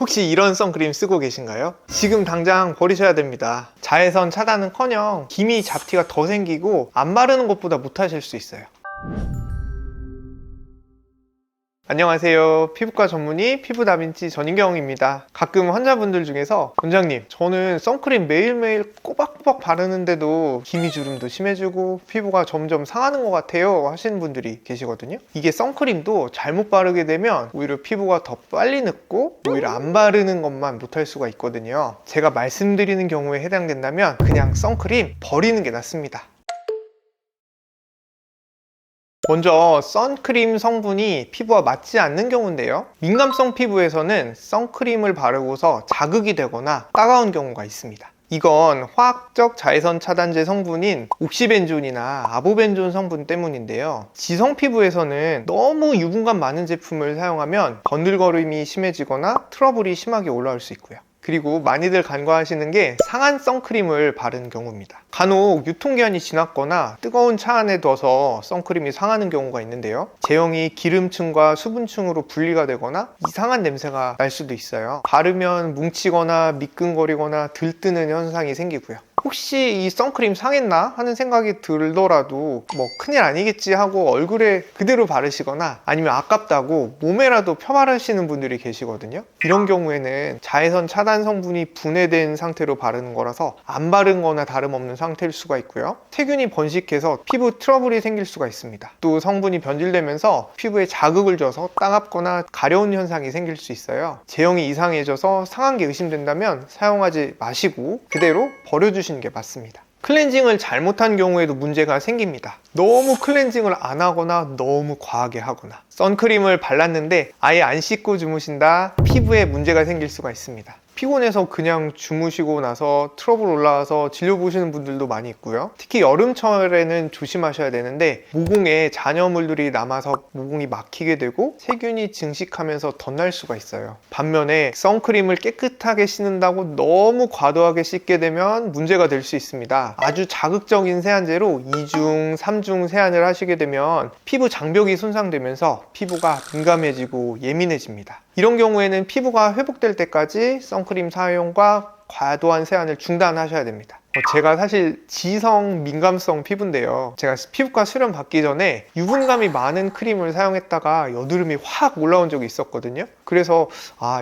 혹시 이런 선크림 쓰고 계신가요? 지금 당장 버리셔야 됩니다. 자외선 차단은커녕 기미 잡티가 더 생기고 안 바르는 것보다 못하실 수 있어요. 안녕하세요. 피부과 전문의 피부다빈치 전인경입니다. 가끔 환자분들 중에서 원장님, 저는 선크림 매일매일 꼬박꼬박 바르는데도 기미주름도 심해지고 피부가 점점 상하는 것 같아요 하시는 분들이 계시거든요. 이게 선크림도 잘못 바르게 되면 오히려 피부가 더 빨리 늙고 오히려 안 바르는 것만 못할 수가 있거든요. 제가 말씀드리는 경우에 해당된다면 그냥 선크림 버리는 게 낫습니다. 먼저 선크림 성분이 피부와 맞지 않는 경우인데요, 민감성 피부에서는 선크림을 바르고서 자극이 되거나 따가운 경우가 있습니다. 이건 화학적 자외선 차단제 성분인 옥시벤존이나 아보벤존 성분 때문인데요, 지성 피부에서는 너무 유분감 많은 제품을 사용하면 번들거림이 심해지거나 트러블이 심하게 올라올 수 있고요. 그리고 많이들 간과하시는 게 상한 선크림을 바르는 경우입니다. 간혹 유통기한이 지났거나 뜨거운 차 안에 둬서 선크림이 상하는 경우가 있는데요, 제형이 기름층과 수분층으로 분리가 되거나 이상한 냄새가 날 수도 있어요. 바르면 뭉치거나 미끈거리거나 들뜨는 현상이 생기고요. 혹시 이 선크림 상했나 하는 생각이 들더라도 뭐 큰일 아니겠지 하고 얼굴에 그대로 바르시거나 아니면 아깝다고 몸에라도 펴바르시는 분들이 계시거든요. 이런 경우에는 자외선 차단 성분이 분해된 상태로 바르는 거라서 안 바른 거나 다름없는 상태일 수가 있고요, 세균이 번식해서 피부 트러블이 생길 수가 있습니다. 또 성분이 변질되면서 피부에 자극을 줘서 따갑거나 가려운 현상이 생길 수 있어요. 제형이 이상해져서 상한 게 의심된다면 사용하지 마시고 그대로 버려주시는 게 맞습니다. 클렌징을 잘못한 경우에도 문제가 생깁니다. 너무 클렌징을 안 하거나 너무 과하게 하거나, 선크림을 발랐는데 아예 안 씻고 주무신다, 피부에 문제가 생길 수가 있습니다. 피곤해서 그냥 주무시고 나서 트러블 올라와서 진료 보시는 분들도 많이 있고요. 특히 여름철에는 조심하셔야 되는데 모공에 잔여물들이 남아서 모공이 막히게 되고 세균이 증식하면서 덧날 수가 있어요. 반면에 선크림을 깨끗하게 씻는다고 너무 과도하게 씻게 되면 문제가 될 수 있습니다. 아주 자극적인 세안제로 2중, 3중 세안을 하시게 되면 피부 장벽이 손상되면서 피부가 민감해지고 예민해집니다. 이런 경우에는 피부가 회복될 때까지 선크림 사용과 과도한 세안을 중단하셔야 됩니다. 제가 사실 지성 민감성 피부인데요, 제가 피부과 수련 받기 전에 유분감이 많은 크림을 사용했다가 여드름이 확 올라온 적이 있었거든요. 그래서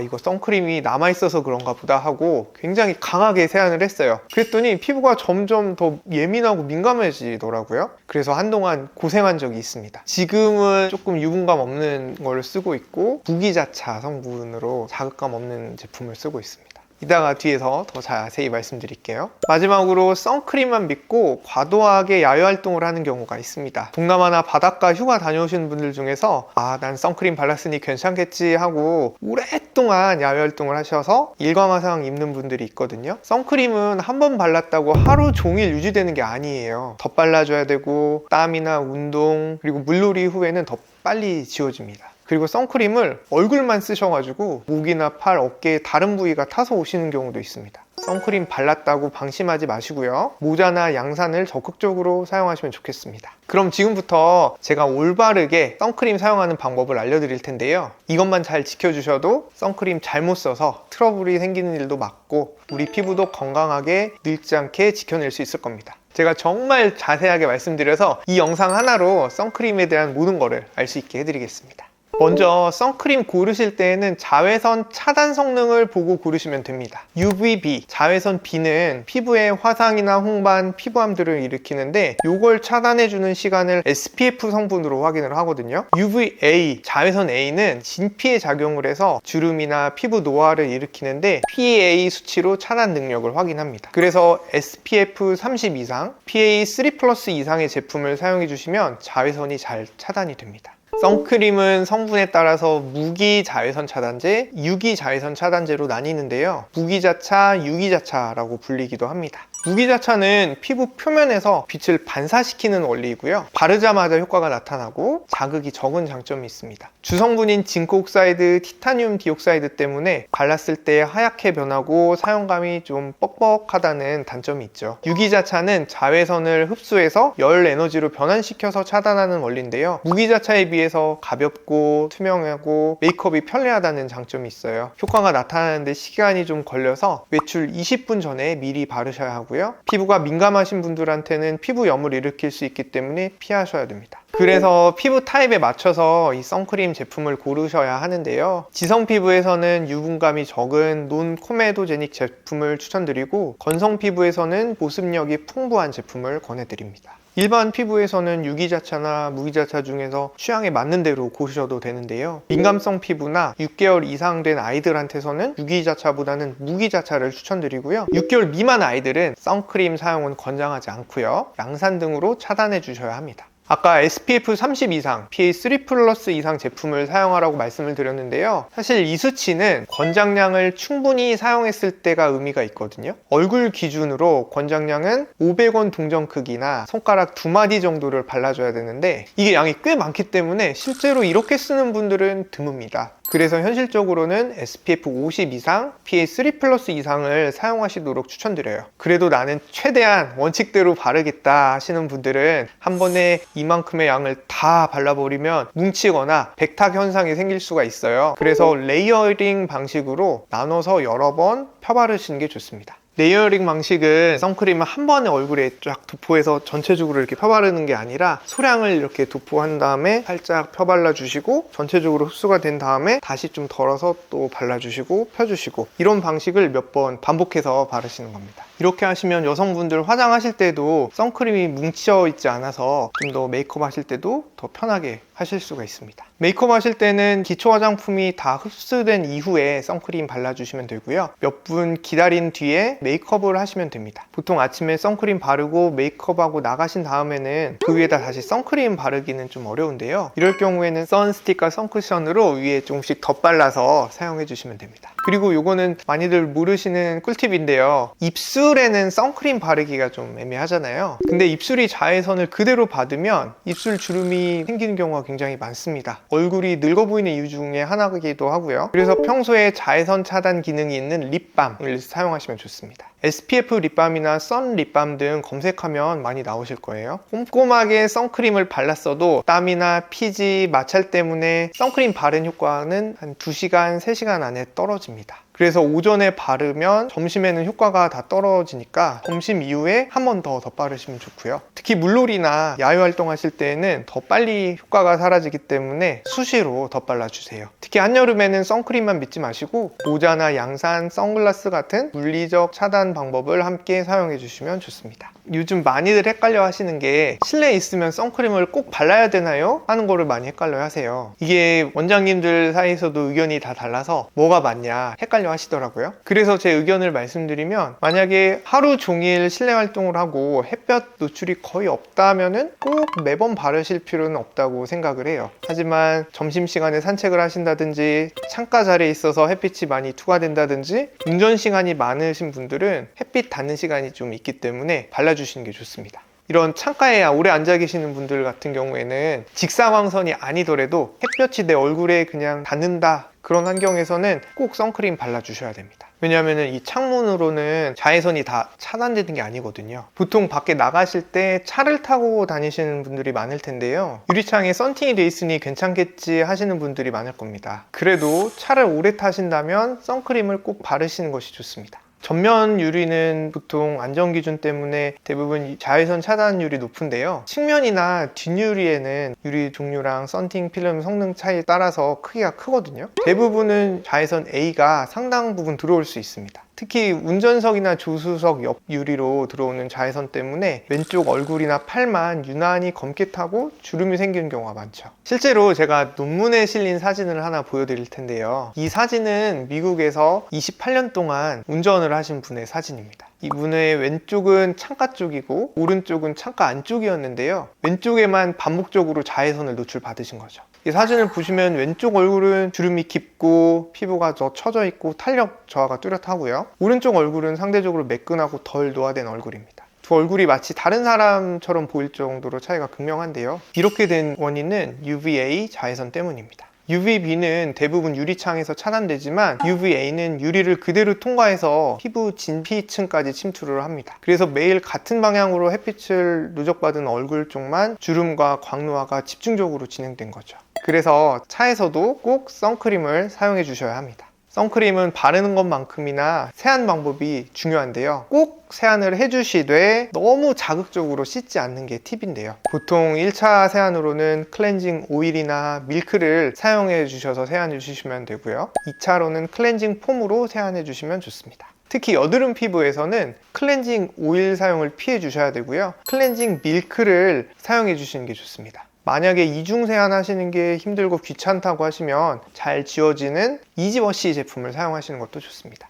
이거 선크림이 남아있어서 그런가 보다 하고 굉장히 강하게 세안을 했어요. 그랬더니 피부가 점점 더 예민하고 민감해지더라고요. 그래서 한동안 고생한 적이 있습니다. 지금은 조금 유분감 없는 걸 쓰고 있고 무기자차 성분으로 자극감 없는 제품을 쓰고 있습니다. 이따가 뒤에서 더 자세히 말씀드릴게요. 마지막으로 선크림만 믿고 과도하게 야외활동을 하는 경우가 있습니다. 동남아나 바닷가 휴가 다녀오시는 분들 중에서 난 선크림 발랐으니 괜찮겠지 하고 오랫동안 야외활동을 하셔서 일광화상 입는 분들이 있거든요. 선크림은 한 번 발랐다고 하루 종일 유지되는 게 아니에요. 더 발라줘야 되고 땀이나 운동 그리고 물놀이 후에는 더 빨리 지워집니다. 그리고 선크림을 얼굴만 쓰셔가지고 목이나 팔, 어깨에 다른 부위가 타서 오시는 경우도 있습니다. 선크림 발랐다고 방심하지 마시고요, 모자나 양산을 적극적으로 사용하시면 좋겠습니다. 그럼 지금부터 제가 올바르게 선크림 사용하는 방법을 알려드릴 텐데요, 이것만 잘 지켜주셔도 선크림 잘못 써서 트러블이 생기는 일도 막고 우리 피부도 건강하게 늙지 않게 지켜낼 수 있을 겁니다. 제가 정말 자세하게 말씀드려서 이 영상 하나로 선크림에 대한 모든 거를 알 수 있게 해드리겠습니다. 먼저 선크림 고르실 때에는 자외선 차단 성능을 보고 고르시면 됩니다. UVB, 자외선 B는 피부에 화상이나 홍반, 피부암들을 일으키는데 이걸 차단해주는 시간을 SPF 성분으로 확인을 하거든요. UVA, 자외선 A는 진피에 작용을 해서 주름이나 피부 노화를 일으키는데 PA 수치로 차단 능력을 확인합니다. 그래서 SPF 30 이상, PA3+ 이상의 제품을 사용해 주시면 자외선이 잘 차단이 됩니다. 선크림은 성분에 따라서 무기 자외선 차단제, 유기 자외선 차단제로 나뉘는데요, 무기자차, 유기자차라고 불리기도 합니다. 무기자차는 피부 표면에서 빛을 반사시키는 원리이고요. 바르자마자 효과가 나타나고 자극이 적은 장점이 있습니다. 주성분인 징크 옥사이드, 티타늄 디옥사이드 때문에 발랐을 때 하얗게 변하고 사용감이 좀 뻑뻑하다는 단점이 있죠. 유기자차는 자외선을 흡수해서 열 에너지로 변환시켜서 차단하는 원리인데요. 무기자차에 비해서 가볍고 투명하고 메이크업이 편리하다는 장점이 있어요. 효과가 나타나는데 시간이 좀 걸려서 외출 20분 전에 미리 바르셔야 하고요. 피부가 민감하신 분들한테는 피부염을 일으킬 수 있기 때문에 피하셔야 됩니다. 그래서 피부 타입에 맞춰서 이 선크림 제품을 고르셔야 하는데요. 지성 피부에서는 유분감이 적은 논 코메도제닉 제품을 추천드리고, 건성 피부에서는 보습력이 풍부한 제품을 권해드립니다. 일반 피부에서는 유기자차나 무기자차 중에서 취향에 맞는 대로 고르셔도 되는데요. 민감성 피부나 6개월 이상 된 아이들한테서는 유기자차보다는 무기자차를 추천드리고요. 6개월 미만 아이들은 선크림 사용은 권장하지 않고요. 양산 등으로 차단해 주셔야 합니다. 아까 SPF 30 이상, PA3+ 이상 제품을 사용하라고 말씀을 드렸는데요. 사실 이 수치는 권장량을 충분히 사용했을 때가 의미가 있거든요. 얼굴 기준으로 권장량은 500원 동전 크기나 손가락 2마디 정도를 발라줘야 되는데, 이게 양이 꽤 많기 때문에 실제로 이렇게 쓰는 분들은 드뭅니다. 그래서 현실적으로는 SPF 50 이상, PA3+ 이상을 사용하시도록 추천드려요. 그래도 나는 최대한 원칙대로 바르겠다 하시는 분들은 한 번에 이만큼의 양을 다 발라버리면 뭉치거나 백탁 현상이 생길 수가 있어요. 그래서 레이어링 방식으로 나눠서 여러 번 펴바르시는 게 좋습니다. 레이어링 방식은 선크림을 한 번에 얼굴에 쫙 도포해서 전체적으로 이렇게 펴바르는 게 아니라 소량을 이렇게 도포한 다음에 살짝 펴발라 주시고, 전체적으로 흡수가 된 다음에 다시 좀 덜어서 또 발라주시고 펴주시고, 이런 방식을 몇 번 반복해서 바르시는 겁니다. 이렇게 하시면 여성분들 화장하실 때도 선크림이 뭉쳐 있지 않아서 좀 더 메이크업 하실 때도 더 편하게 하실 수가 있습니다. 메이크업 하실 때는 기초 화장품이 다 흡수된 이후에 선크림 발라주시면 되고요. 몇 분 기다린 뒤에 메이크업을 하시면 됩니다. 보통 아침에 선크림 바르고 메이크업하고 나가신 다음에는 그 위에다 다시 선크림 바르기는 좀 어려운데요. 이럴 경우에는 선스틱과 선쿠션으로 위에 조금씩 덧발라서 사용해 주시면 됩니다. 그리고 요거는 많이들 모르시는 꿀팁인데요. 입술에는 선크림 바르기가 좀 애매하잖아요. 근데 입술이 자외선을 그대로 받으면 입술 주름이 생기는 경우가 굉장히 많습니다. 얼굴이 늙어 보이는 이유 중에 하나이기도 하고요. 그래서 평소에 자외선 차단 기능이 있는 립밤을 사용하시면 좋습니다. SPF 립밤이나 선 립밤 등 검색하면 많이 나오실 거예요. 꼼꼼하게 선크림을 발랐어도 땀이나 피지, 마찰 때문에 선크림 바른 효과는 한 2시간, 3시간 안에 떨어집니다. 그래서 오전에 바르면 점심에는 효과가 다 떨어지니까 점심 이후에 한 번 더 덧바르시면 좋고요. 특히 물놀이나 야외 활동하실 때는 더 빨리 효과가 사라지기 때문에 수시로 덧발라주세요. 특히 한여름에는 선크림만 믿지 마시고 모자나 양산, 선글라스 같은 물리적 차단 방법을 함께 사용해 주시면 좋습니다. 요즘 많이들 헷갈려 하시는 게, 실내에 있으면 선크림을 꼭 발라야 되나요? 하는 거를 많이 헷갈려 하세요. 이게 원장님들 사이에서도 의견이 다 달라서 뭐가 맞냐 헷갈려 하시더라고요. 그래서 제 의견을 말씀드리면, 만약에 하루 종일 실내 활동을 하고 햇볕 노출이 거의 없다면은 꼭 매번 바르실 필요는 없다고 생각을 해요. 하지만 점심시간에 산책을 하신다든지 창가 자리에 있어서 햇빛이 많이 투과된다든지 운전 시간이 많으신 분들은 햇빛 닿는 시간이 좀 있기 때문에 발라주시는 게 좋습니다. 이런 창가에 오래 앉아 계시는 분들 같은 경우에는 직사광선이 아니더라도 햇볕이 내 얼굴에 그냥 닿는다, 그런 환경에서는 꼭 선크림 발라주셔야 됩니다. 왜냐하면 이 창문으로는 자외선이 다 차단되는 게 아니거든요. 보통 밖에 나가실 때 차를 타고 다니시는 분들이 많을 텐데요. 유리창에 썬팅이 돼 있으니 괜찮겠지 하시는 분들이 많을 겁니다. 그래도 차를 오래 타신다면 선크림을 꼭 바르시는 것이 좋습니다. 전면 유리는 보통 안전기준 때문에 대부분 자외선 차단율이 높은데요. 측면이나 뒷유리에는 유리 종류랑 썬팅 필름 성능 차이에 따라서 크기가 크거든요. 대부분은 자외선 A가 상당 부분 들어올 수 있습니다. 특히 운전석이나 조수석 옆 유리로 들어오는 자외선 때문에 왼쪽 얼굴이나 팔만 유난히 검게 타고 주름이 생기는 경우가 많죠. 실제로 제가 논문에 실린 사진을 하나 보여드릴 텐데요. 이 사진은 미국에서 28년 동안 운전을 하신 분의 사진입니다. 이분의 왼쪽은 창가 쪽이고 오른쪽은 창가 안쪽이었는데요. 왼쪽에만 반복적으로 자외선을 노출받으신 거죠. 이 사진을 보시면 왼쪽 얼굴은 주름이 깊고 피부가 더 처져 있고 탄력 저하가 뚜렷하고요. 오른쪽 얼굴은 상대적으로 매끈하고 덜 노화된 얼굴입니다. 두 얼굴이 마치 다른 사람처럼 보일 정도로 차이가 극명한데요. 이렇게 된 원인은 UVA 자외선 때문입니다. UVB는 대부분 유리창에서 차단되지만 UVA는 유리를 그대로 통과해서 피부 진피층까지 침투를 합니다. 그래서 매일 같은 방향으로 햇빛을 누적받은 얼굴 쪽만 주름과 광노화가 집중적으로 진행된 거죠. 그래서 차에서도 꼭 선크림을 사용해 주셔야 합니다. 선크림은 바르는 것만큼이나 세안 방법이 중요한데요. 꼭 세안을 해주시되 너무 자극적으로 씻지 않는 게 팁인데요. 보통 1차 세안으로는 클렌징 오일이나 밀크를 사용해 주셔서 세안해 주시면 되고요. 2차로는 클렌징 폼으로 세안해 주시면 좋습니다. 특히 여드름 피부에서는 클렌징 오일 사용을 피해 주셔야 되고요. 클렌징 밀크를 사용해 주시는 게 좋습니다. 만약에 이중 세안 하시는 게 힘들고 귀찮다고 하시면 잘 지워지는 이지워시 제품을 사용하시는 것도 좋습니다.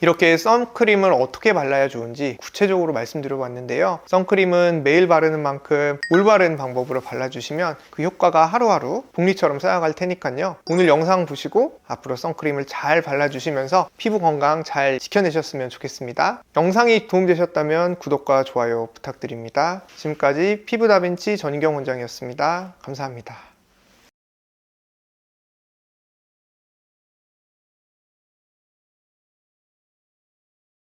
이렇게 선크림을 어떻게 발라야 좋은지 구체적으로 말씀드려 봤는데요. 선크림은 매일 바르는 만큼 올바른 방법으로 발라주시면 그 효과가 하루하루 복리처럼 쌓여갈 테니까요. 오늘 영상 보시고 앞으로 선크림을 잘 발라주시면서 피부 건강 잘 지켜내셨으면 좋겠습니다. 영상이 도움되셨다면 구독과 좋아요 부탁드립니다. 지금까지 피부 다빈치 전인경 원장이었습니다. 감사합니다.